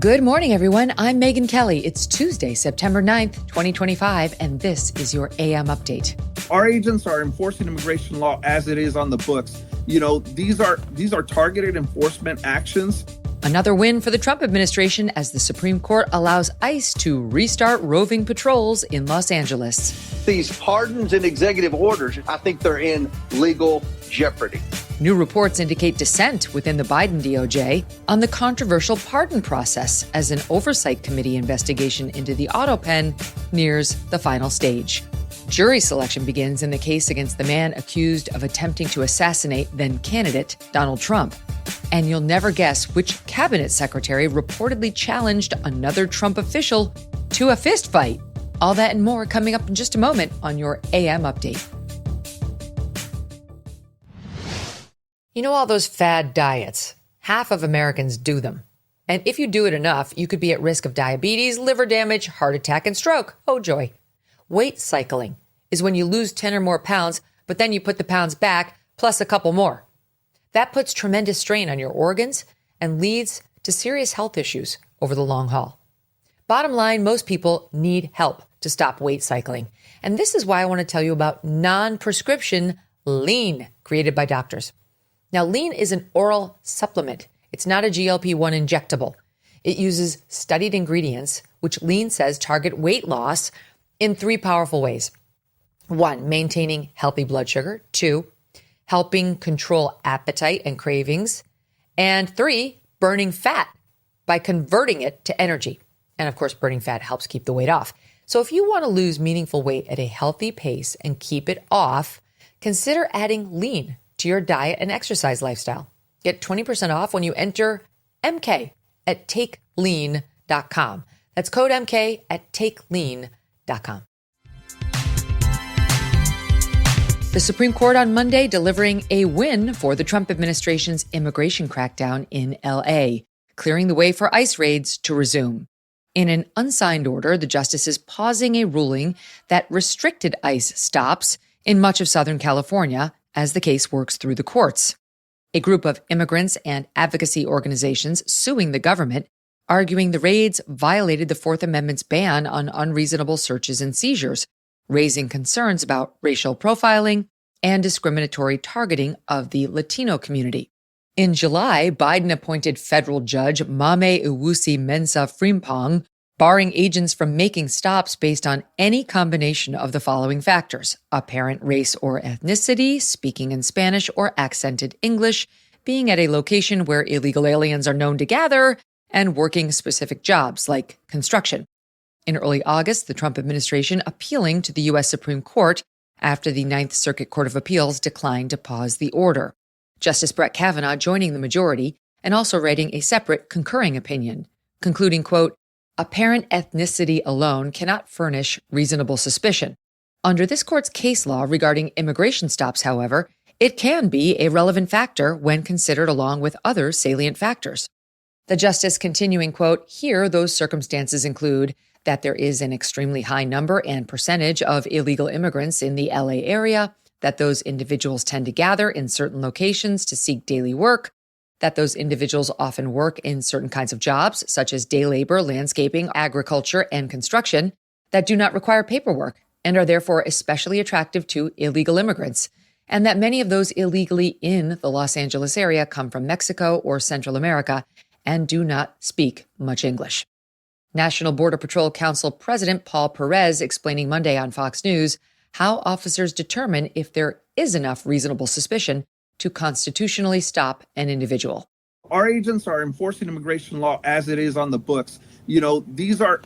Good morning, everyone. I'm Megyn Kelly. It's Tuesday, September 9th, 2025, and this is your AM update. Our agents are enforcing immigration law as it is on the books. You know, these are targeted enforcement actions. Another win for the Trump administration as the Supreme Court allows ICE to restart roving patrols in Los Angeles. These pardons and executive orders, I think they're in legal jeopardy. New reports indicate dissent within the Biden DOJ on the controversial pardon process as an oversight committee investigation into the Autopen nears the final stage. Jury selection begins in the case against the man accused of attempting to assassinate then-candidate Donald Trump. And you'll never guess which cabinet secretary reportedly challenged another Trump official to a fist fight. All that and more coming up in just a moment on your AM update. You know all those fad diets? Half of Americans do them. And if you do it enough, you could be at risk of diabetes, liver damage, heart attack, and stroke. Oh, joy. Weight cycling is when you lose 10 or more pounds, but then you put the pounds back, plus a couple more. That puts tremendous strain on your organs and leads to serious health issues over the long haul. Bottom line, most people need help to stop weight cycling. And this is why I want to tell you about non-prescription lean created by doctors. Now, lean is an oral supplement. It's not a GLP-1 injectable. It uses studied ingredients, which lean says target weight loss in three powerful ways. 1, maintaining healthy blood sugar. 2, helping control appetite and cravings. And 3, burning fat by converting it to energy. And of course, burning fat helps keep the weight off. So if you want to lose meaningful weight at a healthy pace and keep it off, consider adding lean to your diet and exercise lifestyle. Get 20% off when you enter MK at takelean.com. That's code MK at takelean.com. The Supreme Court on Monday delivering a win for the Trump administration's immigration crackdown in LA, clearing the way for ICE raids to resume. In an unsigned order, the justices pausing a ruling that restricted ICE stops in much of Southern California as the case works through the courts. A group of immigrants and advocacy organizations suing the government, arguing the raids violated the Fourth Amendment's ban on unreasonable searches and seizures, raising concerns about racial profiling and discriminatory targeting of the Latino community. In July, Biden-appointed federal judge Mame Iwusi Mensah Frimpong barring agents from making stops based on any combination of the following factors: apparent race or ethnicity, speaking in Spanish or accented English, being at a location where illegal aliens are known to gather, and working specific jobs like construction. In early August, the Trump administration appealing to the U.S. Supreme Court after the Ninth Circuit Court of Appeals declined to pause the order. Justice Brett Kavanaugh joining the majority and also writing a separate concurring opinion, concluding, quote, apparent ethnicity alone cannot furnish reasonable suspicion. Under this court's case law regarding immigration stops, however, it can be a relevant factor when considered along with other salient factors. The justice continuing, quote, here those circumstances include that there is an extremely high number and percentage of illegal immigrants in the LA area, that those individuals tend to gather in certain locations to seek daily work, that those individuals often work in certain kinds of jobs, such as day labor, landscaping, agriculture, and construction, that do not require paperwork and are therefore especially attractive to illegal immigrants, and that many of those illegally in the Los Angeles area come from Mexico or Central America and do not speak much English. National Border Patrol Council President Paul Perez explaining Monday on Fox News how officers determine if there is enough reasonable suspicion to constitutionally stop an individual. Our agents are enforcing immigration law as it is on the books. You know, these are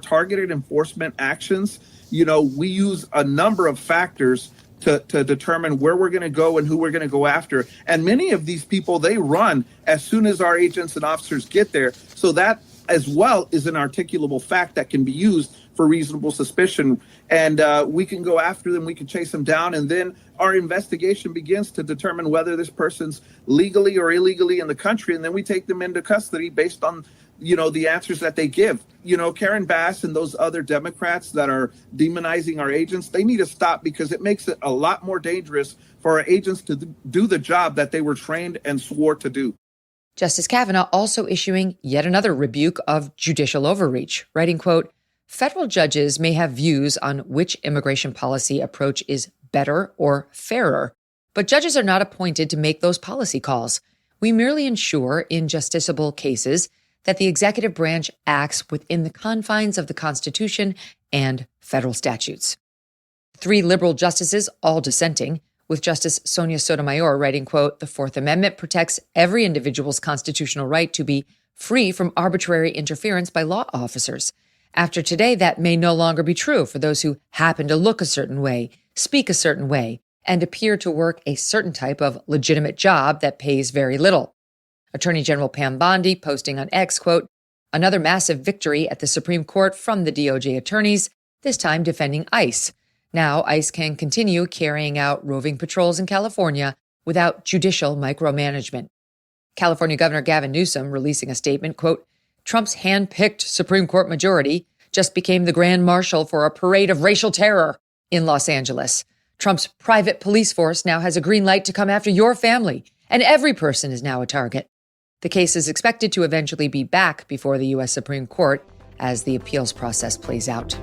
targeted enforcement actions. You know, we use a number of factors to determine where we're going to go and who we're going to go after. And many of these people, they run as soon as our agents and officers get there. So that as well is an articulable fact that can be used for reasonable suspicion. And we can go after them, we can chase them down, and then our investigation begins to determine whether this person's legally or illegally in the country, and then we take them into custody based on, you know, the answers that they give. You know, Karen Bass and those other Democrats that are demonizing our agents, they need to stop because it makes it a lot more dangerous for our agents to do the job that they were trained and swore to do. Justice Kavanaugh also issuing yet another rebuke of judicial overreach, writing, quote, federal judges may have views on which immigration policy approach is better or fairer, but judges are not appointed to make those policy calls. We merely ensure in justiciable cases that the executive branch acts within the confines of the Constitution and federal statutes. 3 liberal justices, all dissenting, with Justice Sonia Sotomayor writing, quote, the Fourth Amendment protects every individual's constitutional right to be free from arbitrary interference by law officers. After today, that may no longer be true for those who happen to look a certain way, speak a certain way, and appear to work a certain type of legitimate job that pays very little. Attorney General Pam Bondi posting on X, quote, another massive victory at the Supreme Court from the DOJ attorneys, this time defending ICE. Now, ICE can continue carrying out roving patrols in California without judicial micromanagement. California Governor Gavin Newsom releasing a statement, quote, Trump's hand-picked Supreme Court majority just became the grand marshal for a parade of racial terror in Los Angeles. Trump's private police force now has a green light to come after your family, and every person is now a target. The case is expected to eventually be back before the U.S. Supreme Court as the appeals process plays out.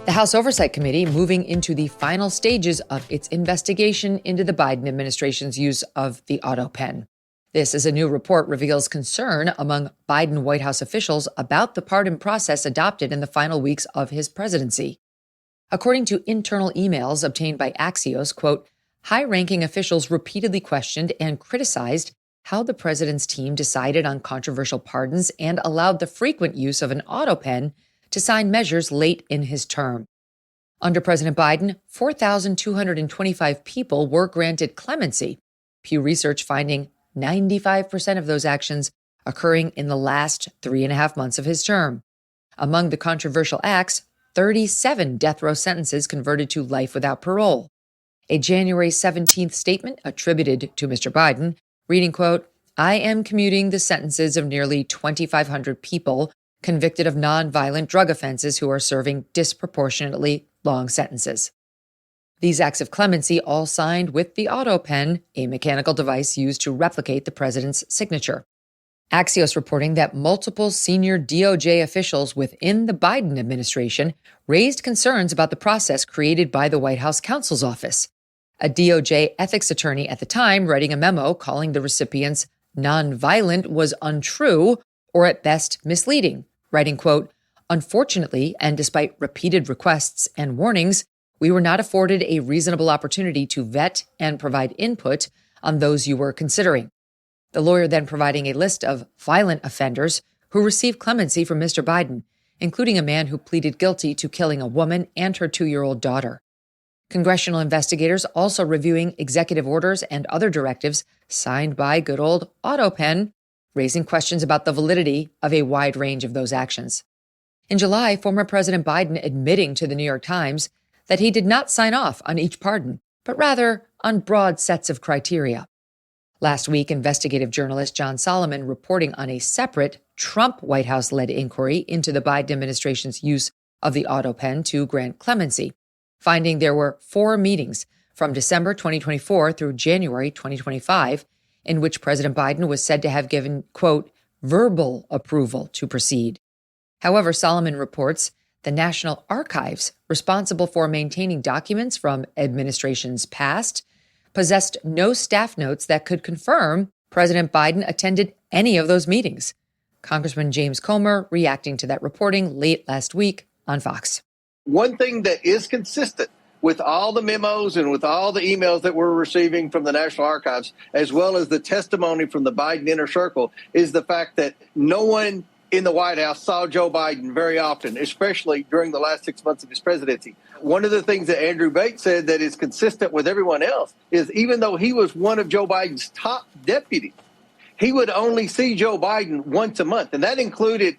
The House Oversight Committee moving into the final stages of its investigation into the Biden administration's use of the Autopen. This, as a new report reveals concern among Biden White House officials about the pardon process adopted in the final weeks of his presidency. According to internal emails obtained by Axios, quote, high-ranking officials repeatedly questioned and criticized how the president's team decided on controversial pardons and allowed the frequent use of an Autopen to sign measures late in his term. Under President Biden, 4,225 people were granted clemency, Pew Research finding 95% of those actions occurring in the last 3.5 months of his term. Among the controversial acts, 37 death row sentences converted to life without parole. A January 17th statement attributed to Mr. Biden, reading, quote, I am commuting the sentences of nearly 2,500 people convicted of nonviolent drug offenses who are serving disproportionately long sentences. These acts of clemency all signed with the Autopen, a mechanical device used to replicate the president's signature. Axios reporting that multiple senior DOJ officials within the Biden administration raised concerns about the process created by the White House counsel's office. A DOJ ethics attorney at the time writing a memo calling the recipients nonviolent was untrue or at best misleading, writing, quote, unfortunately, and despite repeated requests and warnings, we were not afforded a reasonable opportunity to vet and provide input on those you were considering. The lawyer then providing a list of violent offenders who received clemency from Mr. Biden, including a man who pleaded guilty to killing a woman and her 2-year-old daughter. Congressional investigators also reviewing executive orders and other directives signed by good old Autopen, raising questions about the validity of a wide range of those actions. In July, former President Biden admitting to the New York Times that he did not sign off on each pardon, but rather on broad sets of criteria. Last week, investigative journalist John Solomon reporting on a separate Trump White House-led inquiry into the Biden administration's use of the Autopen to grant clemency, finding there were 4 meetings from December 2024 through January 2025 in which President Biden was said to have given, quote, verbal approval to proceed. However, Solomon reports the National Archives, responsible for maintaining documents from administrations past, possessed no staff notes that could confirm President Biden attended any of those meetings. Congressman James Comer reacting to that reporting late last week on Fox. One thing that is consistent with all the memos and with all the emails that we're receiving from the National Archives, as well as the testimony from the Biden inner circle, is the fact that no one in the White House saw Joe Biden very often, especially during the last 6 months of his presidency. One of the things that Andrew Bates said that is consistent with everyone else is even though he was one of Joe Biden's top deputies, he would only see Joe Biden once a month, and that included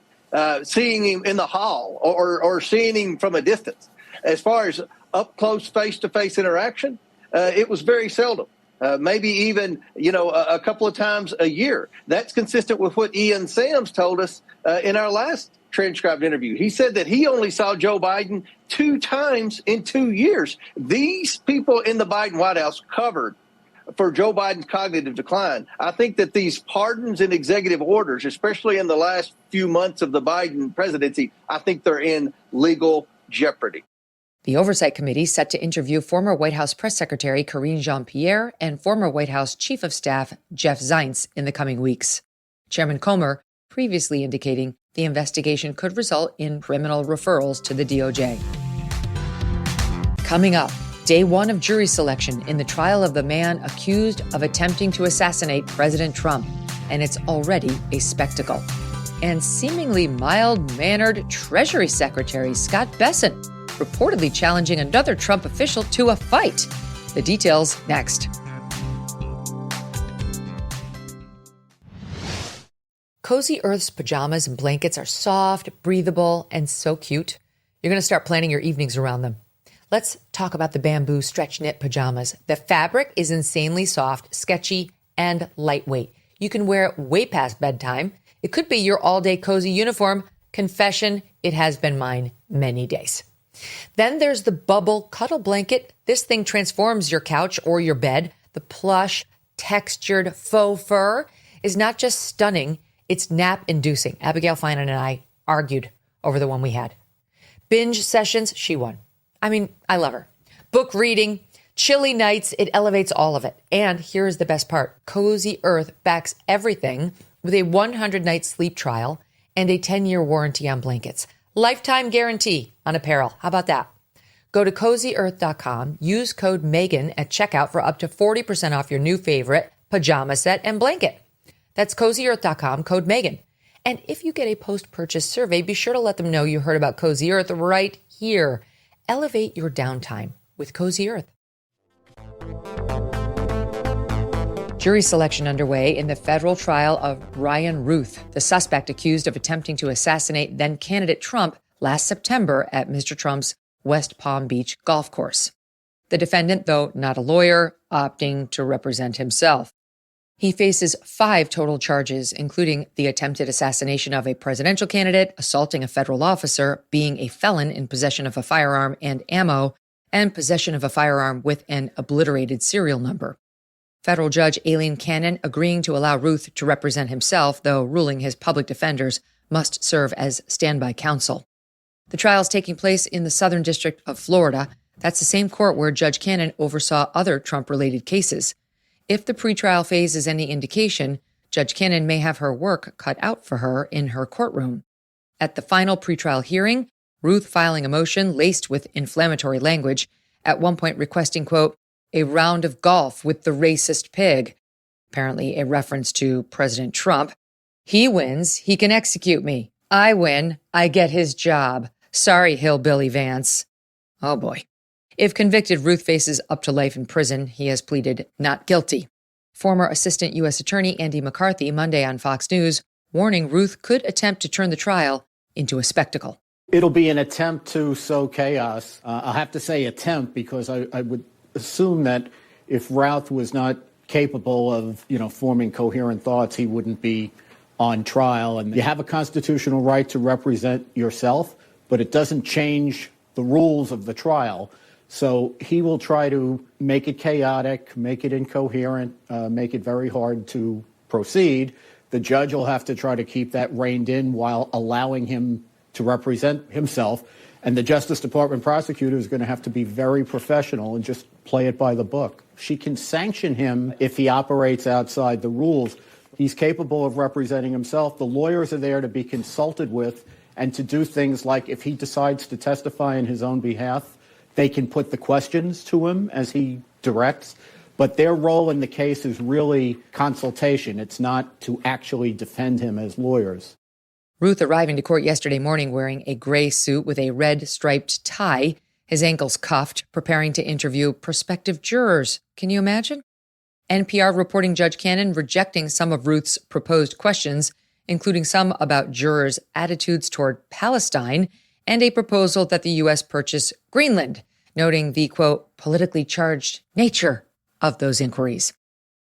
seeing him in the hall or seeing him from a distance. As far as up-close, face-to-face interaction, it was very seldom. Maybe even, a couple of times a year. That's consistent with what Ian Sams told us in our last transcribed interview. He said that he only saw Joe Biden 2 times in 2 years. These people in the Biden White House covered for Joe Biden's cognitive decline. I think that these pardons and executive orders, especially in the last few months of the Biden presidency, I think they're in legal jeopardy. The Oversight Committee set to interview former White House Press Secretary Karine Jean-Pierre and former White House Chief of Staff Jeff Zients in the coming weeks. Chairman Comer previously indicating the investigation could result in criminal referrals to the DOJ. Coming up, day one of jury selection in the trial of the man accused of attempting to assassinate President Trump, and it's already a spectacle. And seemingly mild-mannered Treasury Secretary Scott Bessent reportedly challenging another Trump official to a fight. The details next. Cozy Earth's pajamas and blankets are soft, breathable, and so cute. You're going to start planning your evenings around them. Let's talk about the bamboo stretch knit pajamas. The fabric is insanely soft, sketchy, and lightweight. You can wear it way past bedtime. It could be your all-day cozy uniform. Confession, it has been mine many days. Then there's the bubble cuddle blanket. This thing transforms your couch or your bed. The plush, textured faux fur is not just stunning, it's nap-inducing. Abigail Finan and I argued over the one we had. Binge sessions, she won. I mean, I love her. Book reading, chilly nights, it elevates all of it. And here's the best part. Cozy Earth backs everything with a 100-night sleep trial and a 10-year warranty on blankets. Lifetime guarantee on apparel. How about that? Go to CozyEarth.com, use code Megyn at checkout for up to 40% off your new favorite pajama set and blanket. That's CozyEarth.com, code Megyn. And if you get a post-purchase survey, be sure to let them know you heard about Cozy Earth right here. Elevate your downtime with Cozy Earth. Jury selection underway in the federal trial of Ryan Ruth, the suspect accused of attempting to assassinate then-candidate Trump last September at Mr. Trump's West Palm Beach golf course. The defendant, though not a lawyer, opting to represent himself. He faces 5 total charges, including the attempted assassination of a presidential candidate, assaulting a federal officer, being a felon in possession of a firearm and ammo, and possession of a firearm with an obliterated serial number. Federal Judge Aileen Cannon agreeing to allow Ruth to represent himself, though ruling his public defenders must serve as standby counsel. The trial is taking place in the Southern District of Florida. That's the same court where Judge Cannon oversaw other Trump-related cases. If the pretrial phase is any indication, Judge Cannon may have her work cut out for her in her courtroom. At the final pretrial hearing, Ruth filing a motion laced with inflammatory language, at one point requesting, quote, a round of golf with the racist pig, apparently a reference to President Trump. He wins, he can execute me. I win, I get his job. Sorry, Hillbilly Vance. Oh boy. If convicted, Ruth faces up to life in prison. He has pleaded not guilty. Former Assistant U.S. Attorney Andy McCarthy Monday on Fox News, warning Ruth could attempt to turn the trial into a spectacle. It'll be an attempt to sow chaos. I'll have to say attempt because I would assume that if Routh was not capable of, forming coherent thoughts, he wouldn't be on trial. And you have a constitutional right to represent yourself, but it doesn't change the rules of the trial. So he will try to make it chaotic, make it incoherent, make it very hard to proceed. The judge will have to try to keep that reined in while allowing him to represent himself. And the Justice Department prosecutor is going to have to be very professional and just play it by the book. She can sanction him if he operates outside the rules. He's capable of representing himself. The lawyers are there to be consulted with and to do things like if he decides to testify in his own behalf, they can put the questions to him as he directs. But their role in the case is really consultation. It's not to actually defend him as lawyers. Ruth arriving to court yesterday morning wearing a gray suit with a red striped tie, his ankles cuffed, preparing to interview prospective jurors. Can you imagine? NPR reporting Judge Cannon rejecting some of Ruth's proposed questions, including some about jurors' attitudes toward Palestine and a proposal that the U.S. purchase Greenland, noting the, quote, politically charged nature of those inquiries.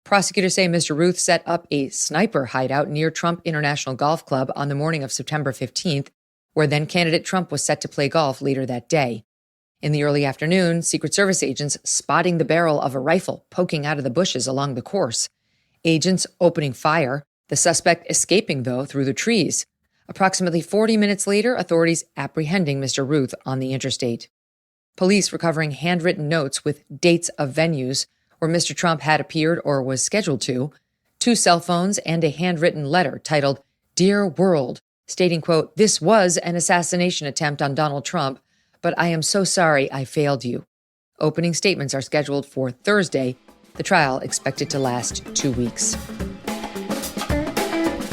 Prosecutors say Mr. Ruth set up a sniper hideout near Trump International Golf Club on the morning of September 15th, where then-candidate Trump was set to play golf later that day. In the early afternoon, Secret Service agents spotting the barrel of a rifle poking out of the bushes along the course. Agents opening fire, the suspect escaping, though, through the trees. Approximately 40 minutes later, authorities apprehending Mr. Ruth on the interstate. Police recovering handwritten notes with dates of venues where Mr. Trump had appeared or was scheduled to, 2 cell phones, and a handwritten letter titled Dear World, stating, quote, "This was an assassination attempt on Donald Trump, but I am so sorry I failed you." Opening statements are scheduled for Thursday. The trial expected to last 2 weeks.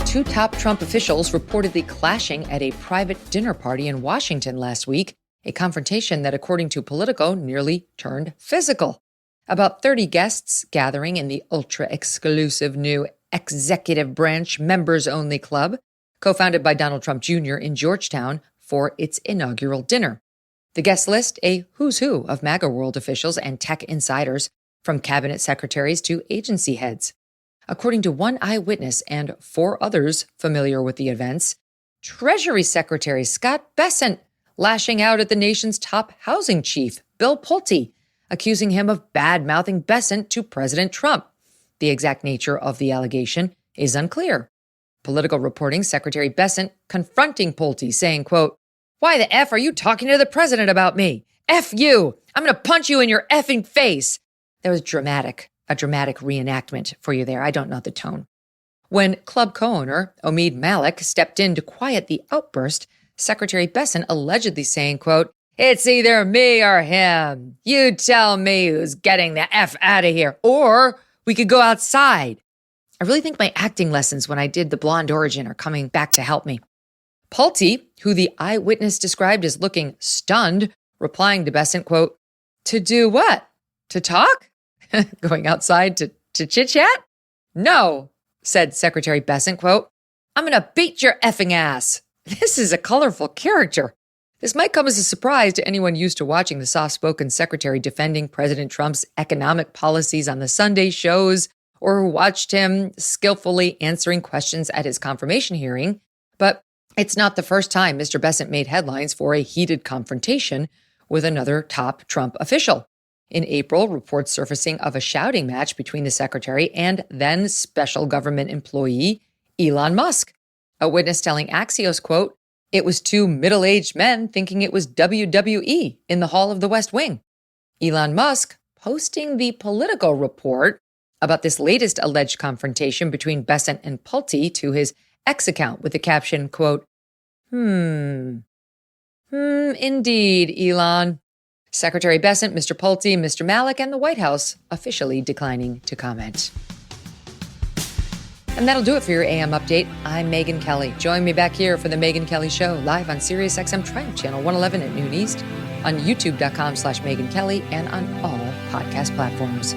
2 top Trump officials reportedly clashing at a private dinner party in Washington last week, a confrontation that, according to Politico, nearly turned physical. About 30 guests gathering in the ultra-exclusive new Executive Branch Members-Only Club, co-founded by Donald Trump Jr. in Georgetown, for its inaugural dinner. The guest list, a who's who of MAGA world officials and tech insiders, from cabinet secretaries to agency heads. According to one eyewitness and 4 others familiar with the events, Treasury Secretary Scott Bessent lashing out at the nation's top housing chief, Bill Pulte, accusing him of bad-mouthing Bessent to President Trump. The exact nature of the allegation is unclear. Political reporting Secretary Bessent confronting Pulte, saying, quote, "Why the F are you talking to the president about me? F you! I'm going to punch you in your effing face." That was a dramatic reenactment for you there. I don't know the tone. When club co-owner Omid Malik stepped in to quiet the outburst, Secretary Bessent allegedly saying, quote, "It's either me or him. You tell me who's getting the F out of here, or we could go outside." I really think my acting lessons when I did the Blonde Origin are coming back to help me. Pulte, who the eyewitness described as looking stunned, replying to Bessent, quote, "To do what? To talk? Going outside to chit-chat?" "No," said Secretary Bessent, quote, "I'm going to beat your effing ass." This is a colorful character. This might come as a surprise to anyone used to watching the soft-spoken secretary defending President Trump's economic policies on the Sunday shows, or who watched him skillfully answering questions at his confirmation hearing. But it's not the first time Mr. Bessent made headlines for a heated confrontation with another top Trump official. In April, reports surfacing of a shouting match between the secretary and then special government employee Elon Musk. A witness telling Axios, quote, "It was 2 middle-aged men thinking it was WWE in the Hall of the West Wing." Elon Musk posting the Politico report about this latest alleged confrontation between Bessent and Pulte to his X account with the caption, quote, indeed, Elon." Secretary Bessent, Mr. Pulte, Mr. Malik, and the White House officially declining to comment. And that'll do it for your AM update. I'm Megyn Kelly. Join me back here for the Megyn Kelly Show, live on SiriusXM Triumph Channel 111 at noon East, on youtube.com/Megyn Kelly, and on all podcast platforms.